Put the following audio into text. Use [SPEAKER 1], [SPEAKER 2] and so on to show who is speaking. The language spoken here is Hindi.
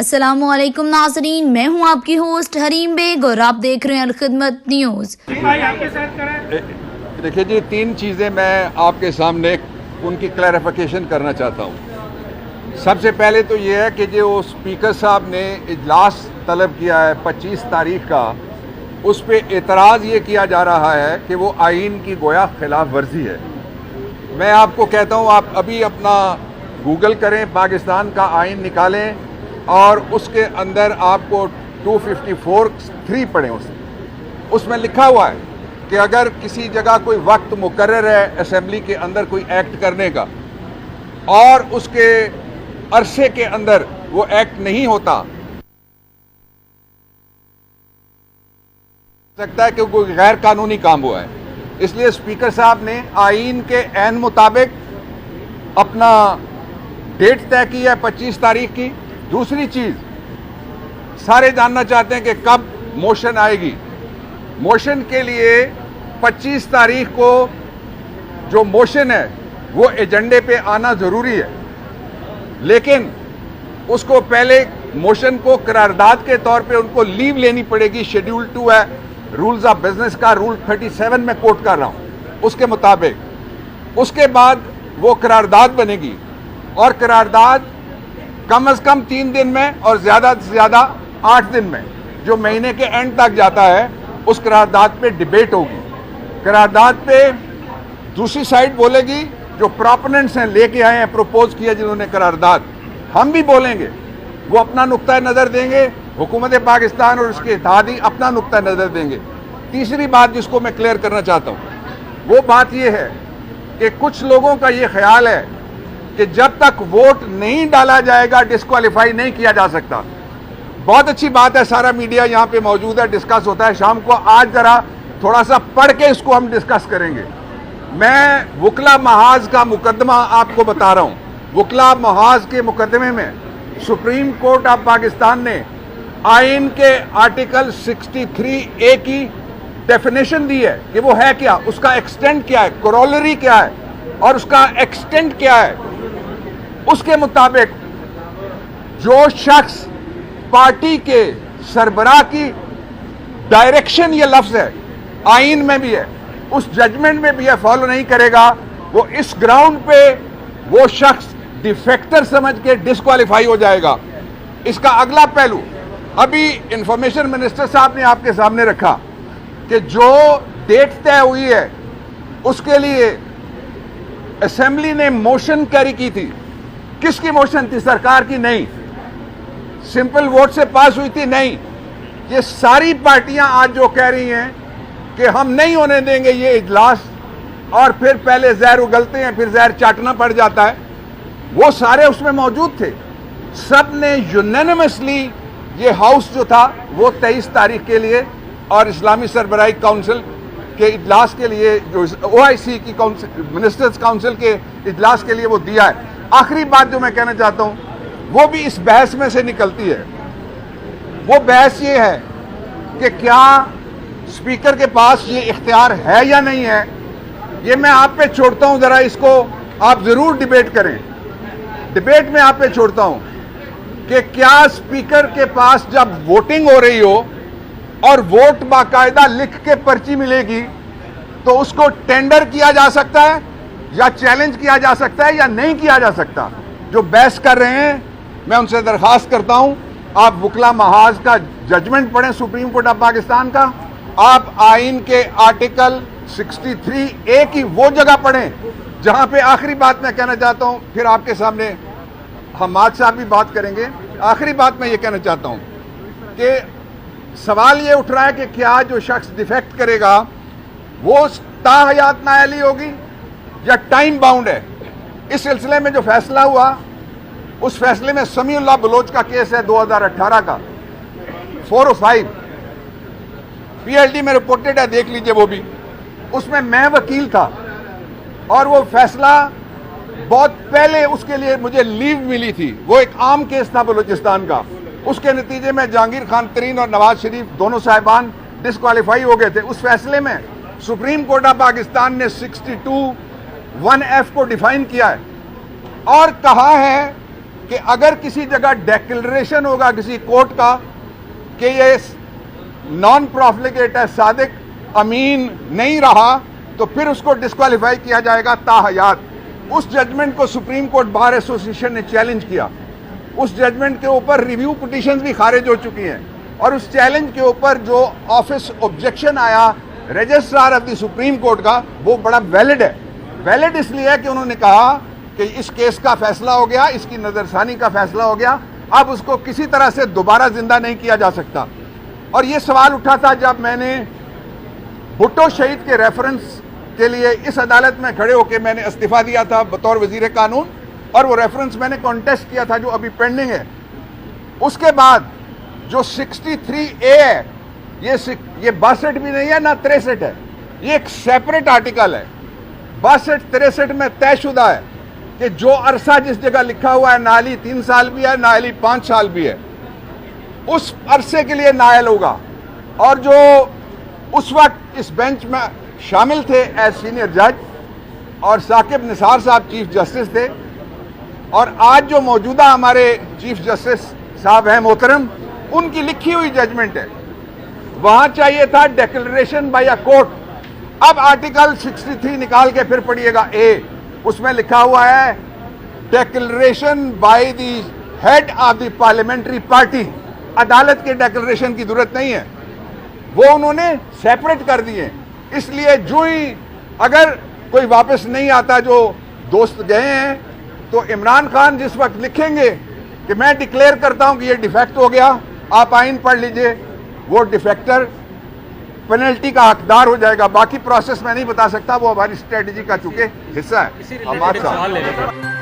[SPEAKER 1] अस्सलामुअलैकुम नाज़रीन, मैं हूं आपकी होस्ट हरीम बेग और आप देख रहे हैं अलखिदमत न्यूज़।
[SPEAKER 2] देखिए जी, तीन चीज़ें मैं आपके सामने उनकी क्लैरिफिकेशन करना चाहता हूँ। सबसे पहले तो ये है कि जो स्पीकर साहब ने इजलास तलब किया है 25 तारीख का, उस पर एतराज़ ये किया जा रहा है कि वो आइन की गोया खिलाफ वर्जी है। मैं आपको कहता हूँ, आप अभी अपना गूगल करें, पाकिस्तान का आइन निकालें और उसके अंदर आपको 254(3) पढ़ें। उसमें लिखा हुआ है कि अगर किसी जगह कोई वक्त मुकर्रर है असेंबली के अंदर कोई एक्ट करने का और उसके अरसे के अंदर वो एक्ट नहीं होता, सकता है कि कोई गैर कानूनी काम हुआ है। इसलिए स्पीकर साहब ने आइन के ऐन मुताबिक अपना डेट तय की है 25 तारीख की। दूसरी चीज़, सारे जानना चाहते हैं कि कब मोशन आएगी। मोशन के लिए 25 तारीख को जो मोशन है वो एजेंडे पे आना ज़रूरी है, लेकिन उसको पहले मोशन को करारदाद के तौर पे उनको लीव लेनी पड़ेगी। शेड्यूल 2 है रूल्स ऑफ बिजनेस का, रूल 37 में कोट कर रहा हूँ, उसके मुताबिक उसके बाद वो करारदाद बनेगी और करारदाद कम से कम 3 दिन में और ज़्यादा से ज़्यादा 8 दिन में, जो महीने के एंड तक जाता है, उस करारदाद पे डिबेट होगी। करारदाद पे दूसरी साइड बोलेगी, जो प्रोपोनेंट्स हैं, लेके आए हैं, प्रपोज किया जिन्होंने करारदाद, हम भी बोलेंगे, वो अपना नुक्ता नज़र देंगे, हुकूमत पाकिस्तान और उसके इत्तेहादी अपना नुक्ता नज़र देंगे। तीसरी बात जिसको मैं क्लियर करना चाहता हूँ, वो बात ये है कि कुछ लोगों का ये ख्याल है कि जब तक वोट नहीं डाला जाएगा डिस्क्वालीफाई नहीं किया जा सकता। बहुत अच्छी बात है, सारा मीडिया यहाँ पे मौजूद है, डिस्कस होता है शाम को। आज जरा थोड़ा सा पढ़ के इसको हम डिस्कस करेंगे। मैं वकला महाज का मुकदमा आपको बता रहा हूँ। वकला महाज के मुकदमे में सुप्रीम कोर्ट ऑफ पाकिस्तान ने आइन के आर्टिकल 63A की डेफिनेशन दी है कि वो है क्या, उसका एक्सटेंट क्या है, कोरोलरी क्या है और उसका एक्सटेंट क्या है। उसके मुताबिक जो शख्स पार्टी के सरबराह की डायरेक्शन, ये लफ्ज है आइन में भी है, उस जजमेंट में भी है, फॉलो नहीं करेगा, वो इस ग्राउंड पे वो शख्स डिफेक्टर समझ के डिस्क्वालीफाई हो जाएगा। इसका अगला पहलू अभी इंफॉर्मेशन मिनिस्टर साहब ने आपके सामने रखा कि जो डेट तय हुई है उसके लिए असेंबली ने मोशन कैरी की थी। किसकी मोशन थी? सरकार की नहीं, सिंपल वोट से पास हुई थी नहीं। ये सारी पार्टियां आज जो कह रही हैं कि हम नहीं होने देंगे ये इजलास, और फिर पहले जहर उगलते हैं फिर जहर चाटना पड़ जाता है, वो सारे उसमें मौजूद थे। सब ने यूनानिमसली ये हाउस जो था वो 23 तारीख के लिए और इस्लामी सरबराही काउंसिल के इजलास के लिए, जो OIC की काउंसिल, मिनिस्टर्स काउंसिल के इजलास के लिए वो दिया है। आखिरी बात जो मैं कहना चाहता हूं वो भी इस बहस में से निकलती है। वो बहस ये है कि क्या स्पीकर के पास ये इख्तियार है या नहीं है। ये मैं आप पे छोड़ता हूं, जरा इसको आप जरूर डिबेट करें। डिबेट में आप पे छोड़ता हूं कि क्या स्पीकर के पास जब वोटिंग हो रही हो और वोट बाकायदा लिख के पर्ची मिलेगी तो उसको टेंडर किया जा सकता है या चैलेंज किया जा सकता है या नहीं किया जा सकता। जो बहस कर रहे हैं, मैं उनसे दरख्वास्त करता हूं, आप वकला महाज का जजमेंट पढ़ें, सुप्रीम कोर्ट ऑफ पाकिस्तान का। आप आइन के आर्टिकल 63A की वो जगह पढ़ें जहां पे आखिरी बात मैं कहना चाहता हूं, फिर आपके सामने हमाद साहब भी बात करेंगे। आखिरी बात मैं ये कहना चाहता हूं कि सवाल ये उठ रहा है कि क्या जो शख्स डिफेक्ट करेगा वो ताहयात नाअहली होगी या टाइम बाउंड है। इस सिलसिले में जो फैसला हुआ, उस फैसले में समीउल्लाह बलोच का केस है 2018 का 405 PLD में रिपोर्टेड है, देख लीजिए वो भी। उसमें मैं वकील था और वो फैसला बहुत पहले उसके लिए मुझे लीव मिली थी। वो एक आम केस था बलूचिस्तान का। उसके नतीजे में जहांगीर खान तरीन और नवाज शरीफ दोनों साहिबान डिस्क्वालीफाई हो गए थे। उस फैसले में सुप्रीम कोर्ट ऑफ पाकिस्तान ने 62(1)(f) को डिफाइन किया है और कहा है कि अगर किसी जगह डिक्लेरेशन होगा किसी कोर्ट का कि ये नॉन प्रॉफिलिगेट है, सादिक अमीन नहीं रहा, तो फिर उसको डिस्क्वालीफाई किया जाएगा ताहयात। उस जजमेंट को सुप्रीम कोर्ट बार एसोसिएशन ने चैलेंज किया। उस जजमेंट के ऊपर रिव्यू पिटीशंस भी खारिज हो चुकी हैं और उस चैलेंज के ऊपर जो ऑफिस ऑब्जेक्शन आया registrar of the supreme court का, वो बड़ा वैलिड है। वैलिड इसलिए है कि उन्होंने कहा कि इस केस का फैसला हो गया, इसकी नजरसानी का फैसला हो गया, अब उसको किसी तरह से दोबारा जिंदा नहीं किया जा सकता। और ये सवाल उठा था जब मैंने भुट्टो शहीद के रेफरेंस के लिए इस अदालत में खड़े होकर मैंने इस्तीफा दिया था बतौर वजीर कानून, और वो रेफरेंस मैंने कॉन्टेस्ट किया था जो अभी पेंडिंग है। उसके बाद जो 63A है, ये 62 भी नहीं है ना 63 है, ये एक सेपरेट आर्टिकल है। 62-63 में तयशुदा है कि जो अरसा जिस जगह लिखा हुआ है नाली 3 साल भी है, नाली 5 साल भी है, उस अरसे के लिए नायल होगा। और जो उस वक्त इस बेंच में शामिल थे एज सीनियर जज, और साकिब निसार साहब चीफ जस्टिस थे, और आज जो मौजूदा हमारे चीफ जस्टिस साहब हैं मोहतरम, उनकी लिखी हुई जजमेंट है। वहां चाहिए था डिक्लेरेशन बाय अ कोर्ट। अब आर्टिकल 63 निकाल के फिर पढ़िएगा ए, उसमें लिखा हुआ है declaration by the head of the parliamentary party. अदालत के डिक्लेरेशन की जरूरत नहीं है, वो उन्होंने सेपरेट कर दिए। इसलिए जो ही अगर कोई वापस नहीं आता, जो दोस्त गए हैं, तो इमरान खान जिस वक्त लिखेंगे कि मैं डिक्लेयर करता हूं कि ये डिफेक्ट हो गया, आप आइन पढ़ लीजिए, वो डिफेक्टर पेनल्टी का हकदार हो जाएगा। बाकी प्रोसेस मैं नहीं बता सकता, वो हमारी स्ट्रेटजी का चूंकि हिस्सा है।
[SPEAKER 3] इसी रिलेटेड एक सवाल ले रहे थे।